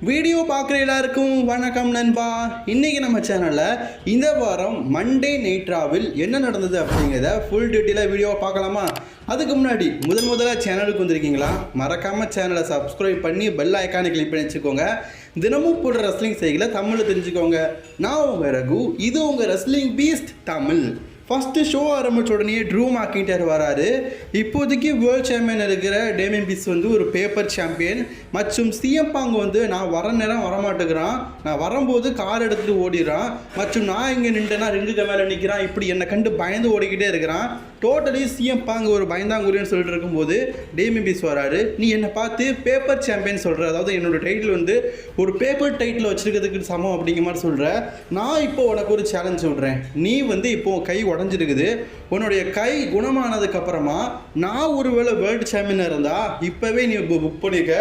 Video பார்க்குற எல்லாருக்கும் வணக்கம் நண்பா. இன்றைக்கி நம்ம சேனலில் இந்த வாரம் மண்டே நைட் ராவில் என்ன நடந்தது அப்படிங்கிறத ஃபுல் டீட்டெயிலாக வீடியோவை பார்க்கலாமா? அதுக்கு முன்னாடி முதலாக சேனலுக்கு வந்திருக்கீங்களா? மறக்காமல் சேனலை சப்ஸ்கிரைப் பண்ணி பெல் ஐக்கானை கிளிக் பண்ணி வச்சுக்கோங்க. தினமும் போடுற ரெஸ்லிங் செய்திகளை தமிழில் தெரிஞ்சுக்கோங்க. நான் உங்கள் ரகு, இது உங்கள் wrestling Beast Tamil. First show ஆரம்பிச்ச உடனே ட்ரூ மேக்கின்டையர் வராரு. இப்போதைக்கு வேர்ல்ட் சாம்பியன் இருக்கிற டேமியன் பீஸ் வந்து ஒரு பேப்பர் சாம்பியன் மற்றும் சிஎம் பாங் வந்து நான் வர நேரம் வரமாட்டேங்கிறான், நான் வரும்போது கார் எடுத்துகிட்டு ஓடிடுறான் மற்றும் நான் இங்கே நின்றுனா ரிங்குக்கு மேலே நிற்கிறான், இப்படி என்னை கண்டு பயந்து ஓடிக்கிட்டே இருக்கிறான். டோட்டலி சிஎம் பாங் ஒரு பயந்தாங்குறின்னு சொல்லிட்டு இருக்கும்போது டேமியன் பீஸ் வராரு. நீ என்னை பார்த்து பேப்பர் சாம்பியன் சொல்கிற, அதாவது என்னோட டைட்டில் வந்து ஒரு பேப்பர் டைட்டில் வச்சுருக்கிறதுக்கு சமம் அப்படிங்கிற மாதிரி சொல்கிற. நான் இப்போ உனக்கு ஒரு சேலஞ்ச் சொல்கிறேன். நீ வந்து இப்போது கை உடஞ்சிருக்குது, உன்னுடைய கை குணமானதுக்கப்புறமா நான் ஒருவேளை வேர்ல்டு சாம்பியனாக இருந்தால் இப்போவே நீ புக் பண்ணிக்க,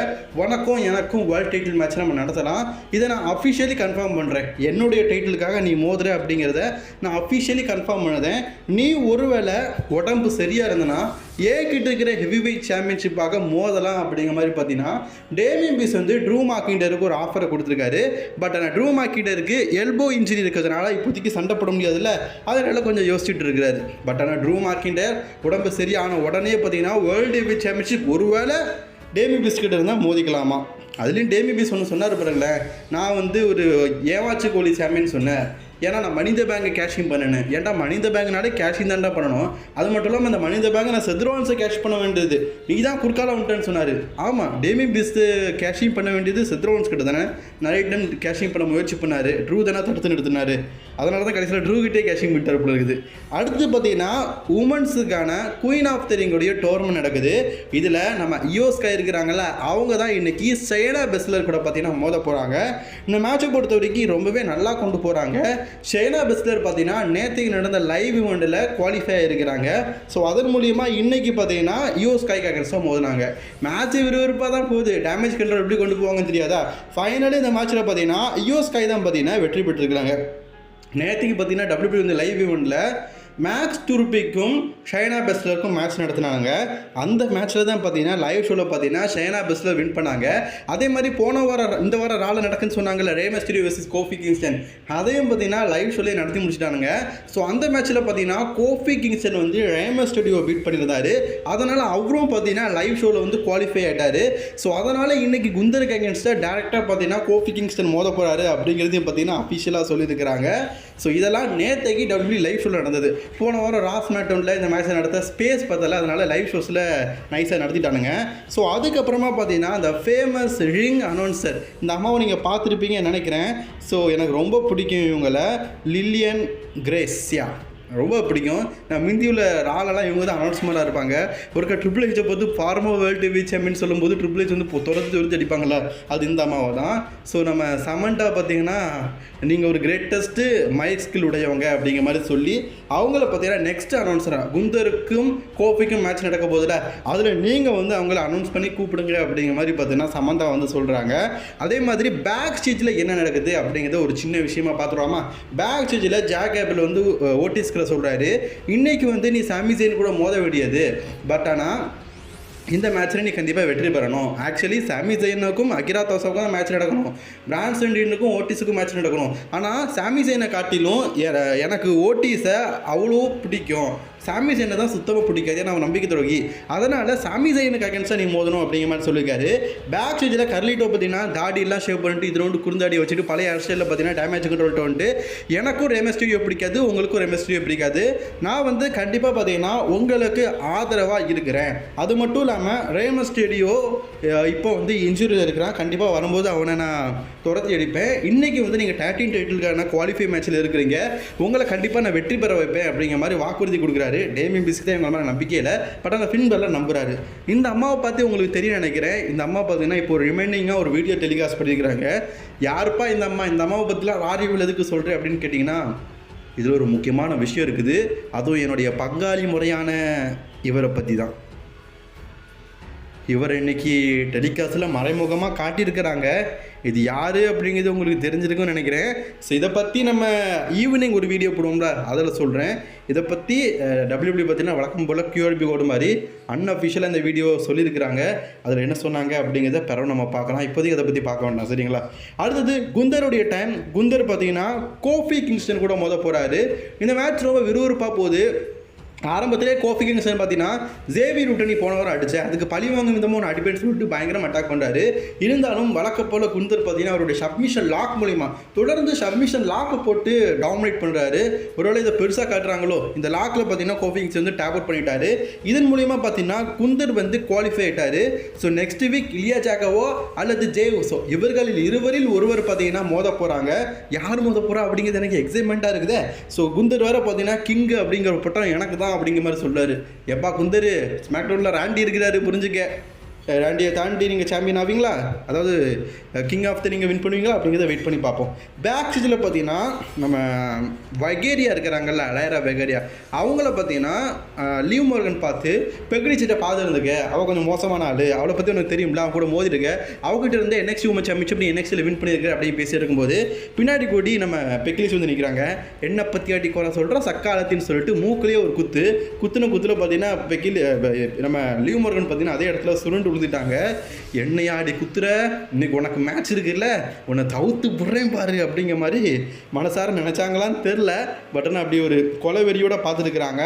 உனக்கும் எனக்கும் வேர்ல்டு டைட்டில் மேட்ச் நம்ம நடத்தலாம். இதை நான் அஃபிஷியலி கன்ஃபார்ம் பண்ணுறேன். என்னுடைய டைட்டிலுக்காக நீ மோதுற அப்படிங்கிறத நான் அஃபிஷியலி கன்ஃபார்ம் பண்ணுறேன். நீ ஒருவேளை உடம்பு சரியாக இருந்தனா ஏகிட்ட இருக்கிற ஹெவி வெயிட் சாம்பியன்ஷிப்பாக மோதலாம் அப்படிங்கிற மாதிரி பார்த்தீங்கன்னா டேமியன் பீஸ் வந்து ட்ரூ மேக்கின்டையருக்கு ஒரு ஆஃபரை கொடுத்துருக்காரு. பட் ஆனால் ட்ரூ மேக்கின்டையருக்கு எல்போ இன்ஜுரி இருக்கிறதுனால இப்போதைக்கு சண்டை போட முடியாதுல்ல, அதனால கொஞ்சம் யோசிச்சுட்டு இருக்கிறாரு. பட் ஆனால் ட்ரூ மேக்கின்டையர் உடம்பு சரியான உடனே பார்த்தீங்கன்னா வேர்ல்டு ஹெவி வெயிட் சாம்பியன்ஷிப் ஒருவேளை டேமியன் பீஸ் கிட்ட இருந்தால் மோதிக்கலாமா? அதுலேயும் டேமியன் பீஸ் ஒன்று சொன்னார் பாருங்களேன், நான் வந்து ஒரு ஏவாச்சு கோழி சாம்பியன் சொன்னேன், ஏன்னா நான் மனித பேங்கை கேஷிங் பண்ணினேன். ஏன்டா மனித பேங்க்னாலே கேஷிங் தான்டா பண்ணணும், அது மட்டும் இல்லாமல் அந்த மனித பேங்கை நான் செத்ரோன்ஸை கேஷ் பண்ண வேண்டியது, நீ தான் குறுக்கால வந்துட்டேன்னு சொன்னார். ஆமாம், டேமியன் பீஸ் கேஷிங் பண்ண வேண்டியது செத்ரோன்ஸ் கிட்ட தானே நிறைய டைம் கேஷிங் பண்ண முயற்சி பண்ணார். ட்ரூ தானே தடுத்து நிறுத்தினார், அதனால தான் கடைசியில் ட்ரூ கிட்டே கேஷிங் பண்ணிட்டார் போல இருக்குது. அடுத்து பார்த்தீங்கன்னா உமன்ஸுக்கான குயின் ஆஃப் தி ரிங்குடைய டோர்னமெண்ட் நடக்குது. இதில் நம்ம இயோ ஸ்கை இருக்கிறாங்கல்ல, அவங்க தான் இன்றைக்கி ஷைனா பெஸ்லர் கூட பார்த்தீங்கன்னா மோத போகிறாங்க. இந்த மேட்சை பொறுத்த வரைக்கும் ரொம்பவே நல்லா கொண்டு போகிறாங்க. ஷைனா பெஸ்லர் பார்த்தீங்கன்னா நேற்றுக்கு நடந்த லைவ் இவெண்ட்டில் குவாலிஃபை ஆகிருக்கிறாங்க. ஸோ அதன் மூலியமாக இன்றைக்கி பார்த்தீங்கன்னா இயோ ஸ்கை கேக்கர்ஸாக மோதினாங்க. மேட்ச் விறுவிறுப்பாக தான் போகுது, டேமேஜ் கண்ட்ரோல் எப்படி கொண்டு போவாங்கன்னு தெரியாதா? ஃபைனலி இந்த மேட்ச்சில் பார்த்தீங்கன்னா இயோ ஸ்கை தான் பார்த்தீங்கன்னா வெற்றி பெற்றிருக்கிறாங்க. நேற்றுக்கு பார்த்தீங்கன்னா WWE வந்து லைவ் இவெண்ட்டில் மேக்ஸ் துருப்பிக்கும் ஷைனா பெஸ்லருக்கும் மேட்ச் நடத்தினாங்க. அந்த மேட்ச்சில் தான் பார்த்தீங்கன்னா லைவ் ஷோவில் பார்த்தீங்கன்னா ஷைனா பெஸ்லர் வின் பண்ணாங்க. அதே மாதிரி போன வாரம் இந்த வாரம் ரால நடக்குன்னு சொன்னாங்கல்ல, ரே மிஸ்டீரியோ வெர்சஸ் கோஃபி கிங்ஸ்டன், அதையும் பார்த்தீங்கன்னா லைவ் ஷோலேயே நடத்தி முடிச்சிட்டானுங்க. ஸோ அந்த மேட்ச்சில் பார்த்தீங்கன்னா கோஃபி கிங்ஸ்டன் வந்து ரே மிஸ்டீரியோ பீட் பண்ணியிருந்தாரு. அதனால் அவரும் பார்த்தீங்கன்னா லைவ் ஷோவில் வந்து குவாலிஃபை ஆகிட்டார். ஸோ அதனால் இன்றைக்கி குந்தருக்கு அகேன்ஸ்டாக டேரெக்டாக பார்த்தீங்கன்னா கோஃபி கிங்ஸ்டன் மோத போகிறாரு அப்படிங்கிறதையும் பார்த்தீங்கன்னா அஃபிஷியலாக சொல்லியிருக்கிறாங்க. ஸோ இதெல்லாம் நேற்றைக்கு WWE லைவ் ஷோவில் நடந்தது. போன வாரம் ராஸ் மேட்டோனில் இந்த மேட்ச்சை நடத்த ஸ்பேஸ் பார்த்தல, அதனால் லைவ் ஷோஸில் நைஸாக நடத்திட்டானுங்க. ஸோ அதுக்கப்புறமா பார்த்தீங்கன்னா இந்த ஃபேமஸ் ரிங் அனௌன்சர், இந்த அம்மாவை நீங்கள் பார்த்துருப்பீங்கன்னு நினைக்கிறேன். ஸோ எனக்கு ரொம்ப பிடிக்கும் இவங்களை, லில்லியன் கிரேசியா ரொம்ப பிடிக்கும். நான் மிந்தியில் ராலெல்லாம் இவங்க தான் அனௌன்ஸ்மெண்ட்டாக இருப்பாங்க. ஒருக்கா ட்ரிபிள் ஹெச்சை பார்த்து ஃபார்மர் வேர்ல்டு ஹெவி சாம்பியன் சொல்லும்போது ட்ரிபிள் ஹெச் வந்து துரத்து அடிப்பாங்களா, அது இந்த அம்மாவை தான். ஸோ நம்ம சமண்டா பார்த்தீங்கன்னா நீங்கள் ஒரு கிரேட்டஸ்ட்டு மைக் ஸ்கில் உடையவங்க அப்படிங்கிற மாதிரி சொல்லி அவங்கள பார்த்தீங்கன்னா நெக்ஸ்ட் அனௌன்ஸராக குந்தருக்கும் கோஃபிக்கும் மேட்ச் நடக்க போதில்ல, அதில் நீங்கள் வந்து அவங்கள அனௌன்ஸ் பண்ணி கூப்பிடுங்க அப்படிங்கிற மாதிரி பார்த்தீங்கன்னா சமந்தா வந்து சொல்கிறாங்க. அதே மாதிரி பேக் ஸ்டேஜில் என்ன நடக்குது அப்படிங்கிறத ஒரு சின்ன விஷயமா பார்த்துருவாமா. பேக் ஸ்டேஜில் ஜாக் கேபிள் வந்து ஓட்டிஸ்க்கு சொல்கிறாரு, இன்னைக்கு வந்து நீ சாமி ஜெயின் கூட மோத வேண்டியது, பட் ஆனால் இந்த மேட்ச்சில் நீ கண்டிப்பாக வெற்றி பெறணும். ஆக்சுவலி சாமி ஜெயினுக்கும் அகிரா தோசாவுக்கும் தான் மேட்ச் நடக்கணும், பிரான்சன் டீனுக்கும் ஓட்டிஸுக்கும் மேட்ச் நடக்கணும். ஆனால் சாமி ஜெயினை காட்டிலும் எனக்கு ஓட்டிஸை அவ்வளோ பிடிக்கும், சாமி ஜெயினை தான் சுத்தமாக பிடிக்காது, ஏன்னா அவன் நம்பிக்கை துரோகி, அதனால் சாமி ஜெயினுக்கு அகேன்ஸ்டாக நீ மோதணும் அப்படிங்கிற மாதிரி சொல்லியிருக்காரு. பேக் ஸ்டேஜில் கர்லிட்டோ பார்த்தீங்கன்னா தாடியெல்லாம் ஷேவ் பண்ணிட்டு இது ரெண்டு குறுந்தாடி வச்சுட்டு பழைய ஹேர் ஸ்டைலில் பார்த்தீங்கன்னா டேமேஜ் கண்ட்ரோல்ட்டு வந்துட்டு, எனக்கும் ரே மிஸ்டீரியோ பிடிக்காது, உங்களுக்கும் ரே மிஸ்டீரியோ பிடிக்காது, நான் வந்து கண்டிப்பாக பார்த்தீங்கன்னா உங்களுக்கு ஆதரவாக இருக்கிறேன். அது மட்டும் இல்லாமல் ரே மிஸ்டீரியோ இப்போ வந்து இன்ஜுரியில் இருக்கிறான், கண்டிப்பாக வரும்போது அவனை நான் துரத்தி அடிப்பேன். இன்றைக்கி வந்து நீங்கள் டேட்டின் டைட்டிலுக்கான குவாலிஃபை மேட்ச்சில் இருக்கிறீங்க, உங்களை கண்டிப்பாக நான் வெற்றி பெற வைப்பேன் அப்படிங்கிற மாதிரி வாக்குறுதி கொடுக்குறாரு. டேமியன் பீஸ்க்கு தான் இவங்க நம்பிக்கை இல்லை, பட் அந்த ஃபின் பெலர் நம்புறாரு. இந்த அம்மாவை பார்த்து உங்களுக்கு தெரியும் நினைக்கிறேன். இந்த அம்மா பார்த்தீங்கன்னா இப்போ ஒரு ரிமைண்டிங்காக ஒரு வீடியோ டெலிகாஸ்ட் பண்ணியிருக்கிறாங்க. யாருப்பா இந்த அம்மா, இந்த அம்மாவை பற்றிலாம் ராரிவில் எதுக்கு சொல்கிறேன் அப்படின்னு கேட்டிங்கன்னா, இதில் ஒரு முக்கியமான விஷயம் இருக்குது. அதுவும் என்னுடைய பங்காளி முறையான இவரை பற்றி தான். இவர் இன்னைக்கு டெலிகாஸ்ட்டில் மறைமுகமாக காட்டியிருக்கிறாங்க. இது யார் அப்படிங்கிறது உங்களுக்கு தெரிஞ்சிருக்குன்னு நினைக்கிறேன். ஸோ இதை பற்றி நம்ம ஈவினிங் ஒரு வீடியோ போடுவோம்ல, அதில் சொல்கிறேன். இதை பற்றி டபிள்யூபிள்யூ பார்த்தீங்கன்னா வழக்கம் போல் QRP கோடு மாதிரி அன்அஃபிஷியலாக இந்த வீடியோ சொல்லியிருக்கிறாங்க. அதில் என்ன சொன்னாங்க அப்படிங்கிறத பிறகு நம்ம பார்க்கலாம். இப்போதைக்கு அதை பற்றி பார்க்க வேண்டாம், சரிங்களா? அடுத்தது குந்தருடைய டைம். குந்தர் பார்த்தீங்கன்னா கோஃபி கிங்ஸ்டன் கூட மோத போகிறாரு. இந்த மேட்ச் ரொம்ப விறுவிறுப்பாக போகுது. ஆரம்பத்திலே கோஃபி கிங்ஸ்டன் பார்த்தீங்கன்னா ஜேவி ரூட்டனி போன வாரம் அடிச்சு அதுக்கு பழி வாங்கும் விதமாக ஒன்று அடிப்பேன்னு சொல்லிட்டு பயங்கரம் அட்டாக் பண்ணுறாரு. இருந்தாலும் வழக்க போல் குந்தர் பார்த்தீங்கன்னா அவருடைய சப்மிஷன் லாக் மூலிமா தொடர்ந்து சப்மிஷன் லாக்கை போட்டு டாமினேட் பண்ணுறாரு. ஒருவேளை இதை பெருசாக காட்டுறாங்களோ, இந்த லாக்கில் பார்த்தீங்கன்னா கோஃபி கிங்ஸ்டன் வந்து டேப் அவுட் பண்ணிட்டாரு. இதன் மூலிமா பார்த்தீங்கன்னா குந்தர் வந்து குவாலிஃபை ஆகிட்டாரு. ஸோ நெக்ஸ்ட் வீக் இலியா ஜாக்கவோ அல்லது ஜே உசோ இவர்களில் இருவரில் ஒருவர் பார்த்தீங்கன்னா மோத போகிறாங்க. யார் மோத போகிறா அப்படிங்கிறது எனக்கு எக்ஸைட்மெண்ட்டாக இருக்குது. ஸோ குந்தர் வேறு பார்த்தீங்கன்னா கிங் அப்படிங்கிற பட்டம் எனக்கு தான் அப்படிங்கிற மாதிரி சொல்றாரு. எப்பா குந்தரு, ஸ்மாக்டவுன்ல ராண்டி இருக்கிறாரு, புரிஞ்சுக்க. ராண்டியை தாண்டி நீங்கள் சாம்பியன் ஆவீங்களா, அதாவது கிங் ஆஃப் த நீங்கள் வின் பண்ணுவீங்களா அப்படிங்கிறத வெயிட் பண்ணி பார்ப்போம். பேக் ஸ்டேஜில் பார்த்தீங்கன்னா நம்ம வகேரியா இருக்கிறாங்கல்ல, லைரா வகேரியா, அவங்கள பார்த்தீங்கன்னா லீவ் மார்கன் பார்த்து பெக்ரிச்சிட்ட பார்த்துருந்துக்க, அவள் கொஞ்சம் மோசமான ஆள், அவளை பற்றி உனக்கு தெரியும்ல, அவங்க கூட மோதிருக்க, அவங்ககிட்ட இருந்து NXT உமன் சாம்பியன்ஷிப் நீ NXTல வின் பண்ணியிருக்க அப்படின்னு பேசி இருக்கும்போது பின்னாடி கூடி நம்ம பெக்லிஸ் வந்து நிற்கிறாங்க. என்ன பற்றி ஆட்டி குறை சொல்கிறோம் சக்காலத்தின்னு சொல்லிட்டு மூக்கிலேயே ஒரு குத்துன குத்துல பார்த்தீங்கன்னா நம்ம லீவ் மார்கன் பார்த்தீங்கன்னா அதே இடத்துல சுருண்டு உழுதுட்டாங்க. என்னையாடி குத்துற, இன்னைக்கு உனக்கு மேட்ச் இருக்குல்ல, உன்னை தவுத்து புடுறேன் பாரு அப்படிங்கிற மாதிரி மனசார நினச்சாங்களான்னு தெரில. பட் ஆனால் அப்படி ஒரு கொலை வெறியோட பார்த்துருக்குறாங்க.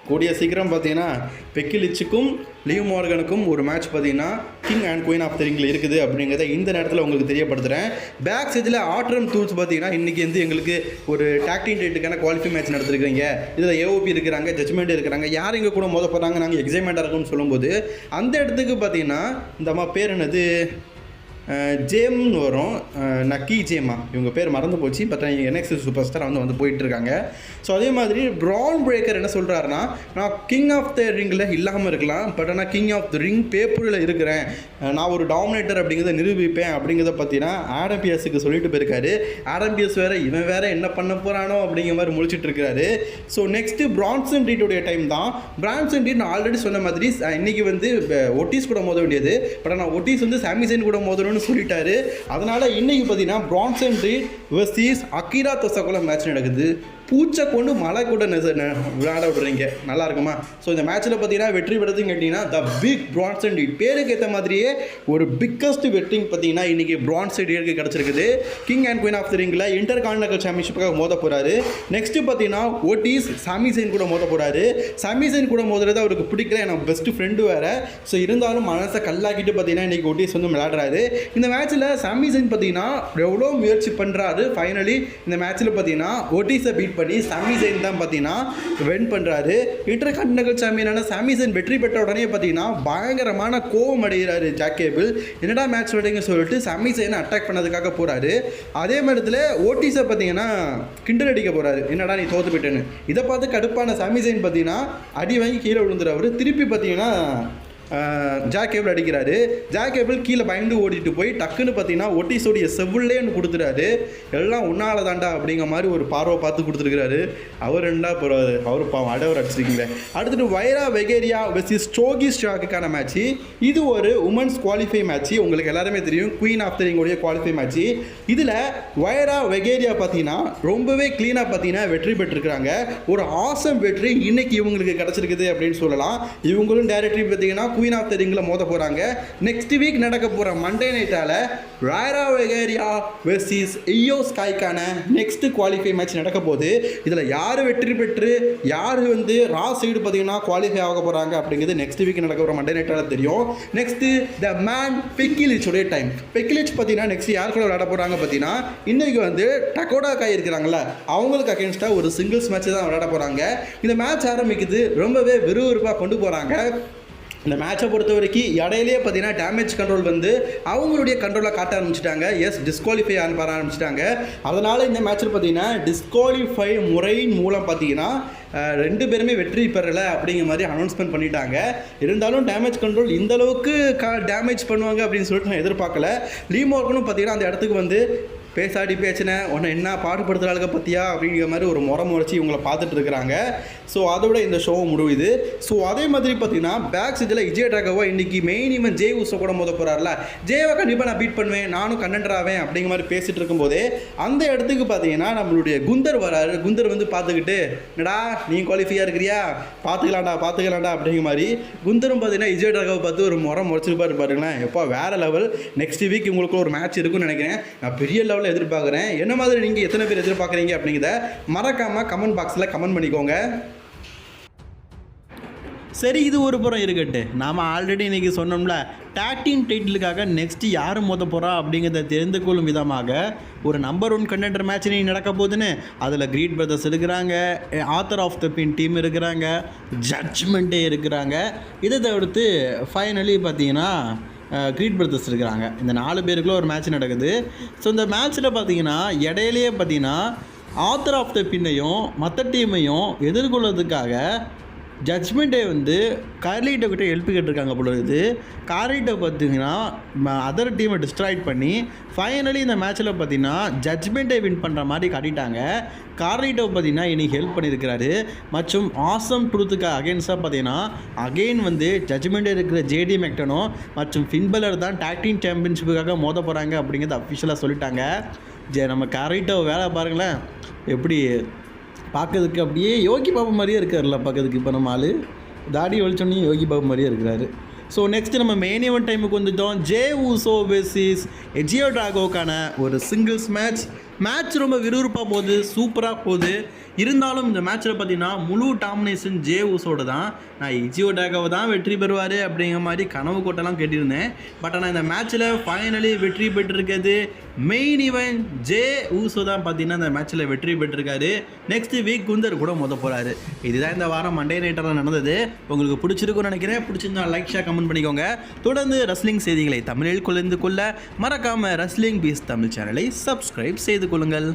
கூடிய சீக்கிரம் பார்த்தீங்கன்னா பெக்கிலிச்சுக்கும் லீவ் மார்கனுக்கும் ஒரு மேட்ச் பார்த்தீங்கன்னா king and queen of the ரிங்கில் இருக்குது அப்படிங்கிறத இந்த நேரத்தில் உங்களுக்கு தெரியப்படுத்துகிறேன். பேக் ஸ்டேஜில் ஆட்ரம் டூல்ஸ் பார்த்தீங்கன்னா இன்றைக்கி வந்து எங்களுக்கு ஒரு டாக்டிங் டைட்டுக்கான குவாலிஃபை மேட்ச் நடத்திருக்கீங்க, இதில் AOP இருக்கிறாங்க, ஜட்ஜ்மெண்ட் இருக்கிறாங்க, யார் இங்கே கூட மோத போகிறாங்க, நாங்கள் எக்ஸைட்மெண்ட்டாக இருக்கும்னு சொல்லும்போது அந்த இடத்துக்கு பார்த்தீங்கன்னா இந்த அம்மா பேர் என்னது ஜேம்னு வரும், நக்கி ஜேமா, இவங்க பேர் மறந்து போச்சு. பட் NXT சூப்பர் ஸ்டார் வந்து போயிட்டுருக்காங்க. ஸோ அதே மாதிரி ப்ரான் பிரேக்கர் என்ன சொல்கிறாருன்னா, நான் கிங் ஆஃப் த ரிங்கில் இல்லாமல் இருக்கலாம், பட் ஆனால் கிங் ஆஃப் த ரிங் பேப்பரில் இருக்கிறேன், நான் ஒரு டாமினேட்டர் அப்படிங்கிறத நிரூபிப்பேன் அப்படிங்கிறத பார்த்தீங்கன்னா ஆடம் பியர்ஸுக்கு சொல்லிட்டு போயிருக்காரு. ஆடம் பியர்ஸ் வேறு இவன் வேறு என்ன பண்ண போகிறானோ அப்படிங்கிற மாதிரி முழிச்சிட்டு இருக்காரு. ஸோ நெக்ஸ்ட்டு பிரான்சன் ரீடோடைய டைம் தான். பிரான்சன் ரீட் நான் ஆல்ரெடி சொன்ன மாதிரி இன்றைக்கி வந்து ஒட்டிஸ் கூட மோத வேண்டியது, பட் ஆனால் ஒட்டிஸ் வந்து சாமிசைன் கூட மோதணும்னு சொல்லிட்டாரு. அதனால இன்னைக்கு பார்த்தீங்கன்னா Branson read versus Akira தொசாகோல match நடக்குது. பூச்சை கொண்டு மழை கூட விளையாட விடுறீங்க, நல்லா இருக்குமா? ஸோ இந்த மேட்ச்சில் பார்த்தீங்கன்னா வெற்றி பெறதுன்னு கேட்டிங்கன்னா த பிக் பிரான்சன் ரீட், பேருக்கு ஏற்ற மாதிரியே ஒரு பிக்கஸ்ட் வெற்றி பார்த்தீங்கன்னா இன்றைக்கி பிரான்சன் ரீடுக்கு கிடச்சிருக்குது. King and queen of the ரிங்கில் இன்டர் கான்டினென்டல் சாம்பியன்ஷிப்புக்காக மோத போகிறாரு. நெக்ஸ்ட்டு பார்த்தீங்கன்னா ஓட்டிஸ் சாமிசைன் கூட மோத போகிறாரு. சாமிசைன் கூட மோதுறது அவருக்கு பிடிக்கல, எனக்கு பெஸ்ட் ஃப்ரெண்டு வேறு. ஸோ இருந்தாலும் மனசை கல்லாக்கிட்டு பார்த்தீங்கன்னா இன்றைக்கி ஓட்டிஸ் வந்து விளையாடுறாரு. இந்த மேட்ச்சில் சாமிசைன் பார்த்தீங்கன்னா எவ்வளோ முயற்சி பண்ணுறாரு. ஃபைனலி இந்த மேட்ச்சில் பார்த்தீங்கன்னா ஓட்டிஸை பீட் பண்ணி சாமிசைன் தான் பார்த்தீங்கன்னா வின் பண்ணுறாரு. இன்டர் கான்டினென்டல் சாம்பியனான சாமிசைன் வெற்றி பெற்ற உடனே பார்த்தீங்கன்னா பயங்கரமான கோவம் அடைகிறாரு ஜாக் கேபிள். என்னடா மேட்ச் விடுங்க சொல்லிட்டு சாமிசைனை அட்டாக் பண்ணதுக்காக போகிறாரு. அதே நேரத்தில் ஓட்டிஸை பார்த்தீங்கன்னா கிண்டல் அடிக்க போகிறாரு, என்னடா நீ தோத்து போயிட்டேன்னு. இதை பார்த்து கடுப்பான சாமிசைன் பார்த்தீங்கன்னா அடி வாங்கி கீழே விழுந்துறாரு. திருப்பி பார்த்தீங்கன்னா ஜாக் கேபிள் அடிக்கிறாரு. ஜாக் கேபிள் கீழே பயந்து ஓடிட்டு போய் டக்குன்னு பார்த்தீங்கன்னா ஒட்டிஸோடைய செவ்வுள்ளேன்னு கொடுத்துறாரு. எல்லாம் உன்னால தாண்டா அப்படிங்கிற மாதிரி ஒரு பார்வை பார்த்து கொடுத்துருக்கிறாரு. அவர் ரெண்டா போகிறாரு, அவர் பாவம் அடவர் அடிச்சிருக்கீங்களே. அடுத்துட்டு வைரா வெகேரியா வெர்சஸ் ஸ்டோகி ஸ்டாக்குக்கான மேட்ச்சு. இது ஒரு உமன்ஸ் குவாலிஃபை மேட்ச்சு, உங்களுக்கு எல்லாருமே தெரியும், குயின் ஆஃப் த ரிங்கோடைய குவாலிஃபை மேட்ச்சு. இதில் வைரா வெகேரியா பார்த்தீங்கன்னா ரொம்பவே க்ளீனாக பார்த்தீங்கன்னா வெற்றி பெற்றிருக்கிறாங்க. ஒரு ஆசம் வெற்றி இன்னைக்கு இவங்களுக்கு கிடச்சிருக்குது அப்படின்னு சொல்லலாம். இவங்களும் டைரக்ட்லி பார்த்தீங்கன்னா குயின் ஆஃப் த ரிங்கில் மோத போகிறாங்க. நெக்ஸ்ட் வீக் நடக்க போகிற மண்டே நைட்டால் வைரா வெகேரியா வெர்சஸ் இயோ ஸ்கைக்கான நெக்ஸ்ட் குவாலிஃபை மேட்ச் நடக்க போகுது. இதில் யார் வெற்றி பெற்று யார் வந்து ரா சைடு பார்த்தீங்கன்னா குவாலிஃபை ஆக போகிறாங்க அப்படிங்கிறது நெக்ஸ்ட் வீக் நடக்க போகிற மண்டே நைட்டால் தெரியும். நெக்ஸ்ட்டு த மேன் பெக்கிலிச்சோடைய டைம். பெக்கிலிச் பார்த்தீங்கன்னா நெக்ஸ்ட் யார் கூட விளையாட போகிறாங்க பார்த்தீங்கன்னா இன்றைக்கி வந்து டகோடா காய் இருக்கிறாங்களா, அவங்களுக்கு அகேன்ஸ்டாக ஒரு சிங்கிள்ஸ் மேட்ச் தான் விளையாட போகிறாங்க. இந்த மேட்ச் ஆரம்பிக்குது, ரொம்பவே விறுவிறுப்பாக கொண்டு போகிறாங்க. இந்த மேட்சை பொறுத்த வரைக்கும் இடையிலேயே பார்த்தீங்கன்னா டேமேஜ் கண்ட்ரோல் வந்து அவங்களுடைய கண்ட்ரோலை காட்ட ஆரம்பிச்சிட்டாங்க. எஸ், டிஸ்குவாலிஃபை பண்ண ஆரம்பிச்சிட்டாங்க. அதனால் இந்த மேட்ச்சில் பார்த்தீங்கன்னா டிஸ்குவாலிஃபை முறையின் மூலம் பார்த்தீங்கன்னா ரெண்டு பேருமே வெற்றி பெறலை அப்படிங்கிற மாதிரி அனௌன்ஸ்மெண்ட் பண்ணிட்டாங்க. இருந்தாலும் டேமேஜ் கண்ட்ரோல் இந்த அளவுக்கு டேமேஜ் பண்ணுவாங்க அப்படின்னு சொல்லிட்டு நான் எதிர்பார்க்கல. லீ மார்கனும் பார்த்தீங்கன்னா அந்த இடத்துக்கு வந்து பேசாடி பேச்சின உன்னை என்ன பாடுபடுத்துகிறாளுங்க பற்றியா அப்படிங்கிற மாதிரி ஒரு முறைச்சி இவங்களை பார்த்துட்டு இருக்கிறாங்க. ஸோ அதோட இந்த ஷோ முடியுது. ஸோ அதே மாதிரி பார்த்தீங்கன்னா பேக் ஸ்டேஜில் விஜய் டாகவா இன்றைக்கி மெயின் இவன் ஜே ஊசோ கூட மோத போகிறார்ல, ஜேவை கண்டிப்பாக நான் பீட் பண்ணுவேன், நானும் கண்டென்டர் ஆவேன் அப்படிங்கிற மாதிரி பேசிகிட்டு இருக்கும்போதே அந்த இடத்துக்கு பார்த்தீங்கன்னா நம்மளுடைய குந்தர் வராரு. குந்தர் வந்து பார்த்துக்கிட்டு என்னடா நீ குவாலிஃபையாக இருக்கிறியா, பார்த்துக்கலாம்டா அப்படிங்கிற மாதிரி குந்தரும் பார்த்தீங்கன்னா விஜய் டாகவை பார்த்து ஒரு முறைச்சிருப்பாரு பாருங்களேன். எப்போ வேறு லெவல். நெக்ஸ்ட் வீக் உங்களுக்கு ஒரு மேட்ச் இருக்குன்னு நினைக்கிறேன். நான் பெரிய லெவலில் எதிர்பார்க்குறேன். என்ன மாதிரி நீங்கள் எத்தனை பேர் எதிர்பார்க்குறீங்க அப்படிங்கிறத மறக்காமல் கமெண்ட் பாக்ஸில் கமெண்ட் பண்ணிக்கோங்க. சரி, இது ஒரு புறம் இருக்கட்டு. நாம் ஆல்ரெடி இன்றைக்கி சொன்னோம்ல, டாக் டீம் டைட்டிலுக்காக நெக்ஸ்ட்டு யார் மோத போகிறா அப்படிங்கிறத தெரிந்து கொள்ளும் விதமாக ஒரு நம்பர் 1 கண்டெண்டர் மேட்ச் நீ நடக்க போகுதுன்னு அதில் கிரீட் பிரதர்ஸ் இருக்கிறாங்க, author of the pin team இருக்கிறாங்க, ஜட்ஜ்மெண்ட்டே இருக்கிறாங்க. இதை தவிர்த்து ஃபைனலி பார்த்தீங்கன்னா கிரீட் பிரதர்ஸ் இருக்கிறாங்க. இந்த 4 பேருக்குள்ள ஒரு மேட்ச் நடக்குது. ஸோ இந்த மேட்ச்சில் பார்த்தீங்கன்னா இடையிலேயே பார்த்தீங்கன்னா ஆத்தர் ஆஃப் த பின்னையும் மற்ற டீமையும் எதிர்கொள்வதுக்காக ஜட்ஜ்மெண்ட்டே வந்து கார்லிட்டோ கிட்ட ஹெல்ப் கேட்டிருக்காங்க பொழுது கார்லிட்டோ பார்த்தீங்கன்னா அதர் டீமை டிஸ்ட்ராய்ட் பண்ணி ஃபைனலி இந்த மேட்ச்சில் பார்த்தீங்கன்னா ஜட்ஜ்மெண்ட்டை வின் பண்ணுற மாதிரி காட்டிட்டாங்க. கார்லிட்டோ பார்த்தீங்கன்னா இன்னைக்கு ஹெல்ப் பண்ணியிருக்கிறாரு. மற்றும் ஆசம் ட்ரூத்துக்கு அகெயின்ஸ்டாக பார்த்தீங்கன்னா அகெயின் வந்து ஜட்ஜ்மெண்ட்டே இருக்கிற ஜேடி மெக்டனோ மற்றும் ஃபின்பலர் தான் டாக் டீம் சாம்பியன்ஷிப்புக்காக மோத போகிறாங்க அப்படிங்கிறது அஃபிஷியலாக சொல்லிட்டாங்க. நம்ம கார்லிட்டோ வேலை பாருங்களேன், எப்படி பார்க்கறதுக்கு அப்படியே யோகி பாபு மாதிரியே இருக்கார்ல பார்க்கறதுக்கு. இப்போ நம்ம ஆள் தாடி ஒழிச்சோன்னே யோகி பாபு மாதிரியே இருக்கிறாரு. ஸோ நெக்ஸ்ட் நம்ம மெயின் ஈவென்ட் டைமுக்கு வந்துட்டோம். ஜே ஊசோ வெர்சஸ் விஜய் டாகோக்கான ஒரு சிங்கிள்ஸ் மேட்ச் ரொம்ப விறுவிறுப்பாக போகுது, சூப்பராக போகுது. இருந்தாலும் இந்த மேட்ச்சில் பார்த்தீங்கன்னா முழு டாமினேஷன் ஜே ஊசோட தான். நான் விஜய் டாகோவை தான் வெற்றி பெறுவார் அப்படிங்கிற மாதிரி கனவு கோட்டெல்லாம் கேட்டிருந்தேன். பட் ஆனால் இந்த மேட்ச்சில் ஃபைனலி வெற்றி பெற்றிருக்கிறது மெயின் ஈவென்ட் ஜே ஊசோ தான். பார்த்தீங்கன்னா இந்த மேட்ச்சில் வெற்றி பெற்றிருக்காரு. நெக்ஸ்ட் வீக் குந்தர் கூட மோத போகிறாரு. இதுதான் இந்த வாரம் மண்டே நைட்டில் நடந்தது. உங்களுக்கு பிடிச்சிருக்குன்னு நினைக்கிறேன். பிடிச்சிருந்தா லைக் ஷேர் கமெண்ட் பண்ணிக்கோங்க. தொடர்ந்து ரெஸ்லிங் செய்திகளை தமிழில் கொள்ளைந்து கொள்ள மறக்காமல் ரெஸ்லிங் பீஸ் தமிழ் சேனலை சப்ஸ்கிரைப் செய்து கொள்ளுங்கள்.